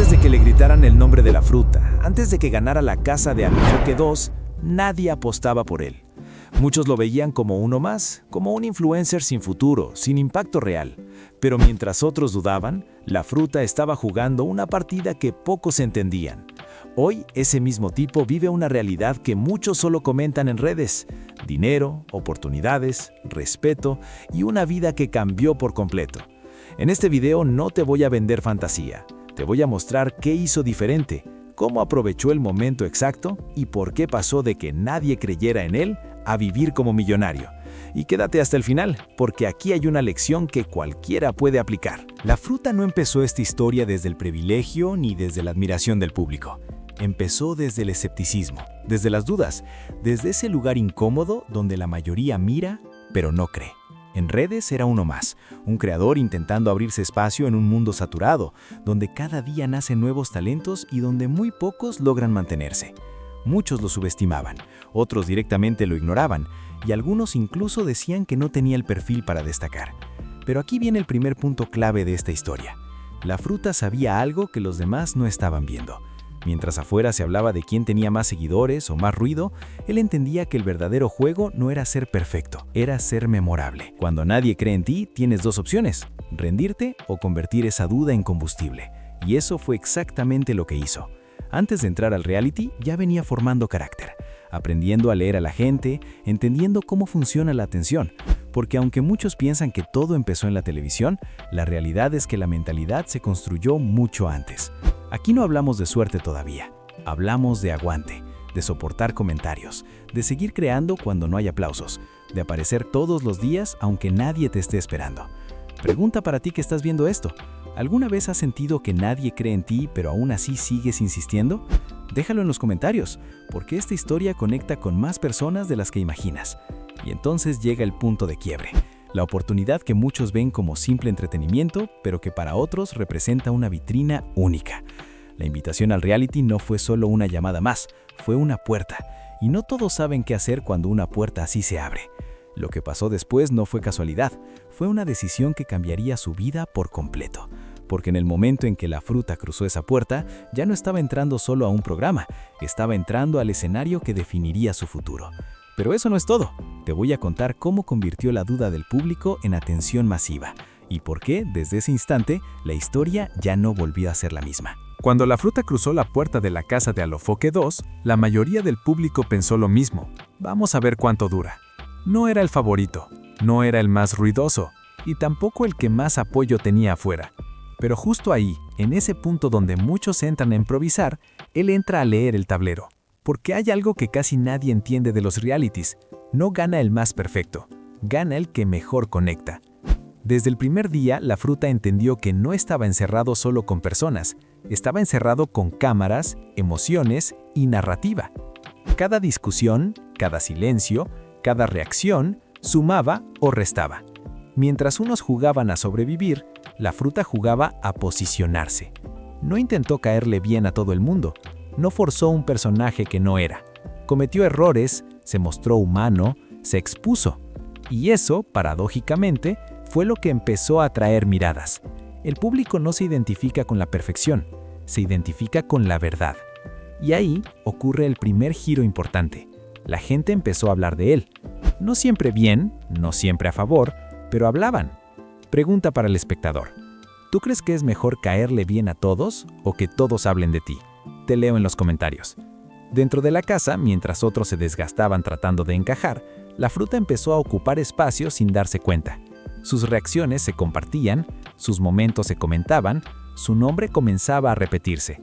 Antes de que le gritaran el nombre de la fruta, antes de que ganara la casa de Alofoque 2, nadie apostaba por él. Muchos lo veían como uno más, como un influencer sin futuro, sin impacto real. Pero mientras otros dudaban, la fruta estaba jugando una partida que pocos entendían. Hoy, ese mismo tipo vive una realidad que muchos solo comentan en redes: dinero, oportunidades, respeto y una vida que cambió por completo. En este video no te voy a vender fantasía. Te voy a mostrar qué hizo diferente, cómo aprovechó el momento exacto y por qué pasó de que nadie creyera en él a vivir como millonario. Y quédate hasta el final, porque aquí hay una lección que cualquiera puede aplicar. La fruta no empezó esta historia desde el privilegio ni desde la admiración del público. Empezó desde el escepticismo, desde las dudas, desde ese lugar incómodo donde la mayoría mira, pero no cree. En redes era uno más, un creador intentando abrirse espacio en un mundo saturado, donde cada día nacen nuevos talentos y donde muy pocos logran mantenerse. Muchos lo subestimaban, otros directamente lo ignoraban, y algunos incluso decían que no tenía el perfil para destacar. Pero aquí viene el primer punto clave de esta historia. La fruta sabía algo que los demás no estaban viendo. Mientras afuera se hablaba de quién tenía más seguidores o más ruido, él entendía que el verdadero juego no era ser perfecto, era ser memorable. Cuando nadie cree en ti, tienes dos opciones: rendirte o convertir esa duda en combustible. Y eso fue exactamente lo que hizo. Antes de entrar al reality, ya venía formando carácter, aprendiendo a leer a la gente, entendiendo cómo funciona la atención. Porque aunque muchos piensan que todo empezó en la televisión, la realidad es que la mentalidad se construyó mucho antes. Aquí no hablamos de suerte todavía, hablamos de aguante, de soportar comentarios, de seguir creando cuando no hay aplausos, de aparecer todos los días aunque nadie te esté esperando. Pregunta para ti que estás viendo esto: ¿alguna vez has sentido que nadie cree en ti pero aún así sigues insistiendo? Déjalo en los comentarios, porque esta historia conecta con más personas de las que imaginas. Y entonces llega el punto de quiebre. La oportunidad que muchos ven como simple entretenimiento, pero que para otros representa una vitrina única. La invitación al reality no fue solo una llamada más, fue una puerta. Y no todos saben qué hacer cuando una puerta así se abre. Lo que pasó después no fue casualidad, fue una decisión que cambiaría su vida por completo. Porque en el momento en que la fruta cruzó esa puerta, ya no estaba entrando solo a un programa, estaba entrando al escenario que definiría su futuro. Pero eso no es todo. Te voy a contar cómo convirtió la duda del público en atención masiva y por qué, desde ese instante, la historia ya no volvió a ser la misma. Cuando la fruta cruzó la puerta de la casa de Alofoque 2, la mayoría del público pensó lo mismo: vamos a ver cuánto dura. No era el favorito, no era el más ruidoso y tampoco el que más apoyo tenía afuera. Pero justo ahí, en ese punto donde muchos entran a improvisar, él entra a leer el tablero. Porque hay algo que casi nadie entiende de los realities: no gana el más perfecto, gana el que mejor conecta. Desde el primer día, la fruta entendió que no estaba encerrado solo con personas, estaba encerrado con cámaras, emociones y narrativa. Cada discusión, cada silencio, cada reacción sumaba o restaba. Mientras unos jugaban a sobrevivir, la fruta jugaba a posicionarse. No intentó caerle bien a todo el mundo, no forzó un personaje que no era. Cometió errores, se mostró humano, se expuso. Y eso, paradójicamente, fue lo que empezó a atraer miradas. El público no se identifica con la perfección, se identifica con la verdad. Y ahí ocurre el primer giro importante. La gente empezó a hablar de él. No siempre bien, no siempre a favor, pero hablaban. Pregunta para el espectador: ¿tú crees que es mejor caerle bien a todos o que todos hablen de ti? Te leo en los comentarios. Dentro de la casa, mientras otros se desgastaban tratando de encajar, la fruta empezó a ocupar espacio sin darse cuenta. Sus reacciones se compartían, sus momentos se comentaban, su nombre comenzaba a repetirse.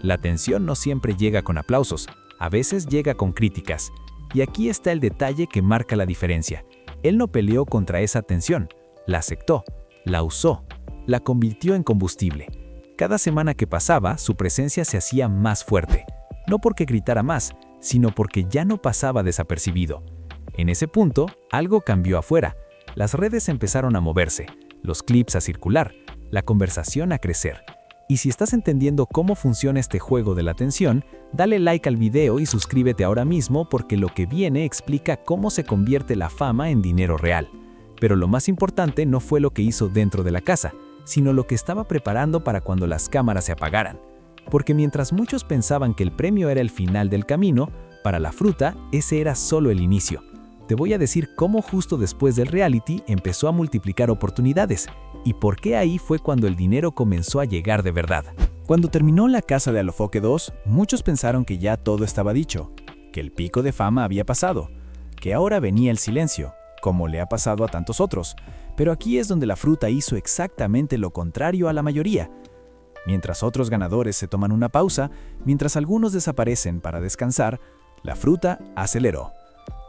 La atención no siempre llega con aplausos, a veces llega con críticas. Y aquí está el detalle que marca la diferencia. Él no peleó contra esa atención, la aceptó, la usó, la convirtió en combustible. Cada semana que pasaba, su presencia se hacía más fuerte. No porque gritara más, sino porque ya no pasaba desapercibido. En ese punto, algo cambió afuera. Las redes empezaron a moverse, los clips a circular, la conversación a crecer. Y si estás entendiendo cómo funciona este juego de la atención, dale like al video y suscríbete ahora mismo, porque lo que viene explica cómo se convierte la fama en dinero real. Pero lo más importante no fue lo que hizo dentro de la casa, sino lo que estaba preparando para cuando las cámaras se apagaran. Porque mientras muchos pensaban que el premio era el final del camino, para la fruta ese era solo el inicio. Te voy a decir cómo justo después del reality empezó a multiplicar oportunidades y por qué ahí fue cuando el dinero comenzó a llegar de verdad. Cuando terminó la casa de Alofoque 2, muchos pensaron que ya todo estaba dicho, que el pico de fama había pasado, que ahora venía el silencio, como le ha pasado a tantos otros. Pero aquí es donde la fruta hizo exactamente lo contrario a la mayoría. Mientras otros ganadores se toman una pausa, mientras algunos desaparecen para descansar, la fruta aceleró.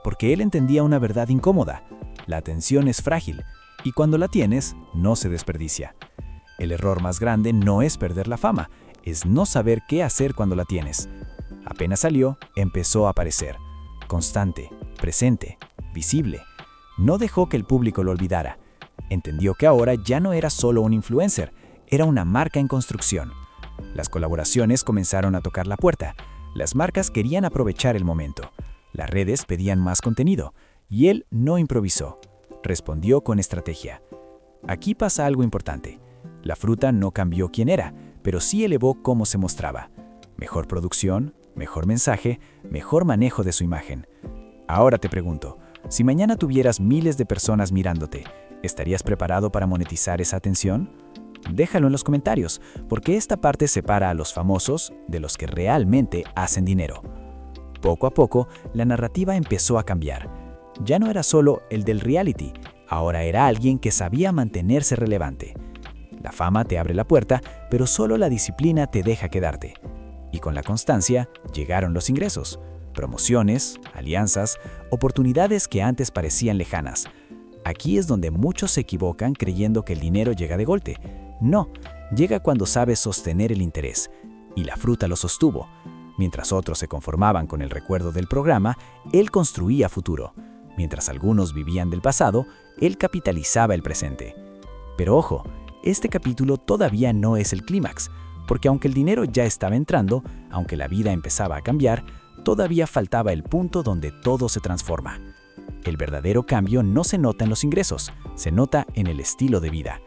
Porque él entendía una verdad incómoda: la atención es frágil, y cuando la tienes, no se desperdicia. El error más grande no es perder la fama, es no saber qué hacer cuando la tienes. Apenas salió, empezó a aparecer. Constante, presente, visible. No dejó que el público lo olvidara. Entendió que ahora ya no era solo un influencer, era una marca en construcción. Las colaboraciones comenzaron a tocar la puerta. Las marcas querían aprovechar el momento. Las redes pedían más contenido, y él no improvisó. Respondió con estrategia. Aquí pasa algo importante. La fruta no cambió quién era, pero sí elevó cómo se mostraba. Mejor producción, mejor mensaje, mejor manejo de su imagen. Ahora te pregunto, si mañana tuvieras miles de personas mirándote, ¿estarías preparado para monetizar esa atención? Déjalo en los comentarios, porque esta parte separa a los famosos de los que realmente hacen dinero. Poco a poco, la narrativa empezó a cambiar. Ya no era solo el del reality, ahora era alguien que sabía mantenerse relevante. La fama te abre la puerta, pero solo la disciplina te deja quedarte. Y con la constancia llegaron los ingresos, promociones, alianzas, oportunidades que antes parecían lejanas. Aquí es donde muchos se equivocan creyendo que el dinero llega de golpe. No, llega cuando sabes sostener el interés. Y la fruta lo sostuvo. Mientras otros se conformaban con el recuerdo del programa, él construía futuro. Mientras algunos vivían del pasado, él capitalizaba el presente. Pero ojo, este capítulo todavía no es el clímax, porque aunque el dinero ya estaba entrando, aunque la vida empezaba a cambiar, todavía faltaba el punto donde todo se transforma. El verdadero cambio no se nota en los ingresos, se nota en el estilo de vida.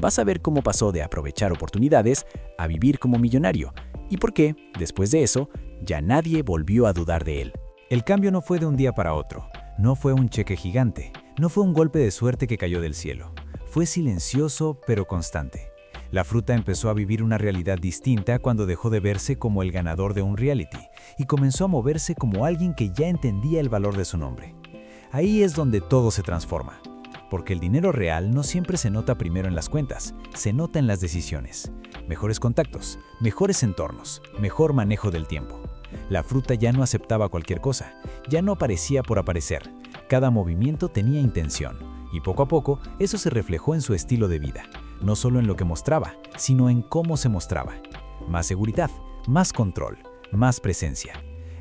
Vas a ver cómo pasó de aprovechar oportunidades a vivir como millonario, y por qué, después de eso, ya nadie volvió a dudar de él. El cambio no fue de un día para otro, no fue un cheque gigante, no fue un golpe de suerte que cayó del cielo. Fue silencioso pero constante. La fruta empezó a vivir una realidad distinta cuando dejó de verse como el ganador de un reality y comenzó a moverse como alguien que ya entendía el valor de su nombre. Ahí es donde todo se transforma, porque el dinero real no siempre se nota primero en las cuentas, se nota en las decisiones. Mejores contactos, mejores entornos, mejor manejo del tiempo. La fruta ya no aceptaba cualquier cosa, ya no aparecía por aparecer. Cada movimiento tenía intención, y poco a poco eso se reflejó en su estilo de vida. No solo en lo que mostraba, sino en cómo se mostraba. Más seguridad, más control, más presencia.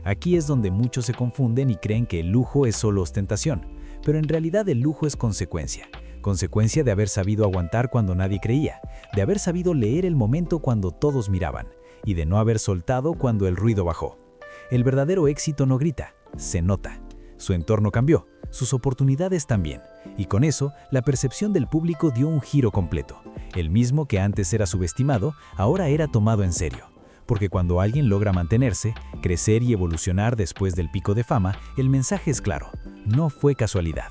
Aquí es donde muchos se confunden y creen que el lujo es solo ostentación, pero en realidad el lujo es consecuencia. Consecuencia de haber sabido aguantar cuando nadie creía, de haber sabido leer el momento cuando todos miraban, y de no haber soltado cuando el ruido bajó. El verdadero éxito no grita, se nota. Su entorno cambió, sus oportunidades también, y con eso la percepción del público dio un giro completo. El mismo que antes era subestimado, ahora era tomado en serio. Porque cuando alguien logra mantenerse, crecer y evolucionar después del pico de fama, el mensaje es claro, no fue casualidad.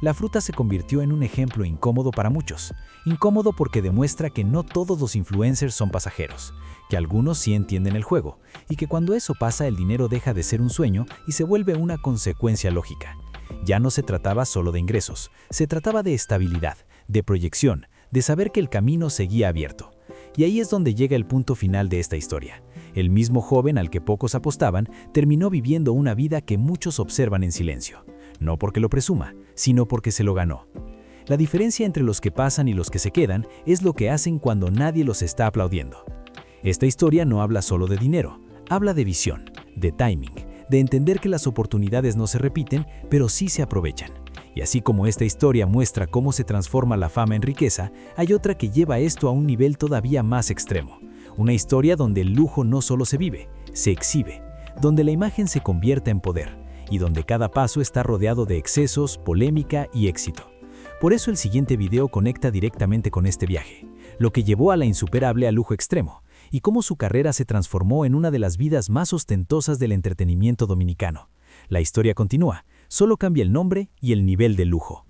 La fruta se convirtió en un ejemplo incómodo para muchos. Incómodo porque demuestra que no todos los influencers son pasajeros, que algunos sí entienden el juego, y que cuando eso pasa el dinero deja de ser un sueño y se vuelve una consecuencia lógica. Ya no se trataba solo de ingresos, se trataba de estabilidad, de proyección, de saber que el camino seguía abierto. Y ahí es donde llega el punto final de esta historia. El mismo joven al que pocos apostaban terminó viviendo una vida que muchos observan en silencio. No porque lo presuma, sino porque se lo ganó. La diferencia entre los que pasan y los que se quedan es lo que hacen cuando nadie los está aplaudiendo. Esta historia no habla solo de dinero, habla de visión, de timing, de entender que las oportunidades no se repiten, pero sí se aprovechan. Y así como esta historia muestra cómo se transforma la fama en riqueza, hay otra que lleva esto a un nivel todavía más extremo. Una historia donde el lujo no solo se vive, se exhibe, donde la imagen se convierte en poder, y donde cada paso está rodeado de excesos, polémica y éxito. Por eso el siguiente video conecta directamente con este viaje, lo que llevó a la insuperable al lujo extremo, y cómo su carrera se transformó en una de las vidas más ostentosas del entretenimiento dominicano. La historia continúa, solo cambia el nombre y el nivel de lujo.